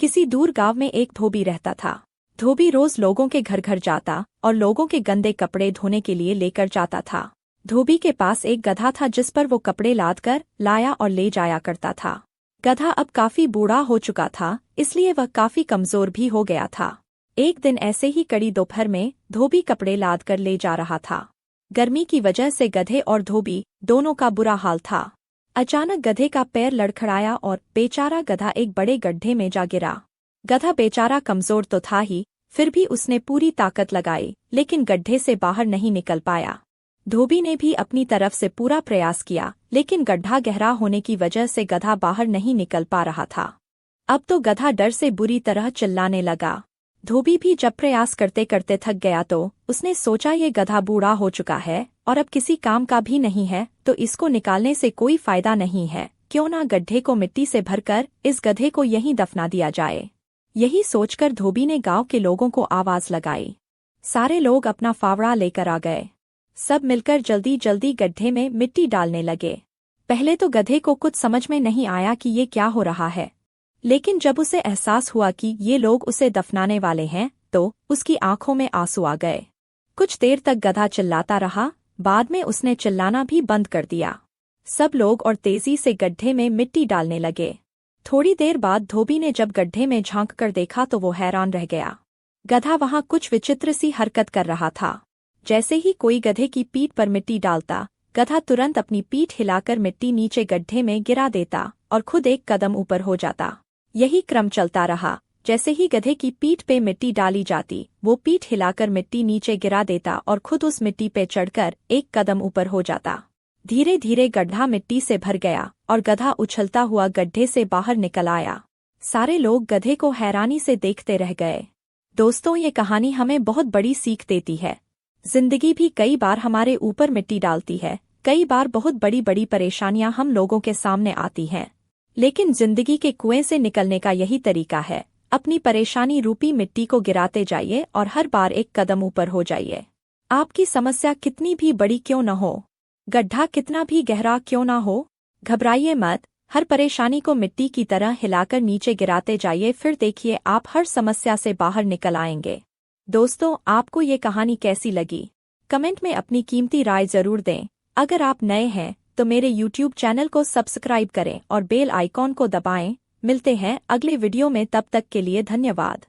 किसी दूर गांव में एक धोबी रहता था। धोबी रोज लोगों के घर घर जाता और लोगों के गंदे कपड़े धोने के लिए लेकर जाता था। धोबी के पास एक गधा था जिस पर वो कपड़े लाद कर लाया और ले जाया करता था। गधा अब काफी बूढ़ा हो चुका था, इसलिए वह काफी कमजोर भी हो गया था। एक दिन ऐसे ही कड़ी दोपहर में धोबी कपड़े लाद कर ले जा रहा था। गर्मी की वजह से गधे और धोबी दोनों का बुरा हाल था। अचानक गधे का पैर लड़खड़ाया और बेचारा गधा एक बड़े गड्ढे में जा गिरा। गधा बेचारा कमजोर तो था ही, फिर भी उसने पूरी ताकत लगाई, लेकिन गड्ढे से बाहर नहीं निकल पाया। धोबी ने भी अपनी तरफ से पूरा प्रयास किया, लेकिन गड्ढा गहरा होने की वजह से गधा बाहर नहीं निकल पा रहा था। अब तो गधा डर से बुरी तरह चिल्लाने लगा। धोबी भी जब प्रयास करते करते थक गया तो उसने सोचा ये गधा बूढ़ा हो चुका है और अब किसी काम का भी नहीं है, तो इसको निकालने से कोई फायदा नहीं है। क्यों ना गड्ढे को मिट्टी से भरकर इस गधे को यहीं दफना दिया जाए। यही सोचकर धोबी ने गांव के लोगों को आवाज लगाई। सारे लोग अपना फावड़ा लेकर आ गए। सब मिलकर जल्दी जल्दी गड्ढे में मिट्टी डालने लगे। पहले तो गधे को कुछ समझ में नहीं आया कि ये क्या हो रहा है, लेकिन जब उसे एहसास हुआ कि ये लोग उसे दफनाने वाले हैं तो उसकी आंखों में आंसू आ गए। कुछ देर तक गधा चिल्लाता रहा, बाद में उसने चिल्लाना भी बंद कर दिया। सब लोग और तेजी से गड्ढे में मिट्टी डालने लगे। थोड़ी देर बाद धोबी ने जब गड्ढे में झांक कर देखा तो वो हैरान रह गया। गधा वहां कुछ विचित्र सी हरकत कर रहा था। जैसे ही कोई गधे की पीठ पर मिट्टी डालता, गधा तुरंत अपनी पीठ हिलाकर मिट्टी नीचे गड्ढे में गिरा देता और खुद एक कदम ऊपर हो जाता। यही क्रम चलता रहा। जैसे ही गधे की पीठ पे मिट्टी डाली जाती, वो पीठ हिलाकर मिट्टी नीचे गिरा देता और खुद उस मिट्टी पे चढ़कर एक कदम ऊपर हो जाता। धीरे धीरे गड्ढा मिट्टी से भर गया और गधा उछलता हुआ गड्ढे से बाहर निकल आया। सारे लोग गधे को हैरानी से देखते रह गए। दोस्तों, ये कहानी हमें बहुत बड़ी सीख देती है। जिंदगी भी कई बार हमारे ऊपर मिट्टी डालती है। कई बार बहुत बड़ी बड़ी परेशानियां हम लोगों के सामने आती हैं, लेकिन जिंदगी के कुएं से निकलने का यही तरीका है। अपनी परेशानी रूपी मिट्टी को गिराते जाइए और हर बार एक कदम ऊपर हो जाइए। आपकी समस्या कितनी भी बड़ी क्यों न हो, गड्ढा कितना भी गहरा क्यों न हो, घबराइए मत। हर परेशानी को मिट्टी की तरह हिलाकर नीचे गिराते जाइए, फिर देखिए आप हर समस्या से बाहर निकल आएंगे। दोस्तों, आपको ये कहानी कैसी लगी? कमेंट में अपनी कीमती राय जरूर दें। अगर आप नए हैं तो मेरे YouTube चैनल को सब्सक्राइब करें और बेल आइकॉन को दबाएं। मिलते हैं अगले वीडियो में, तब तक के लिए धन्यवाद।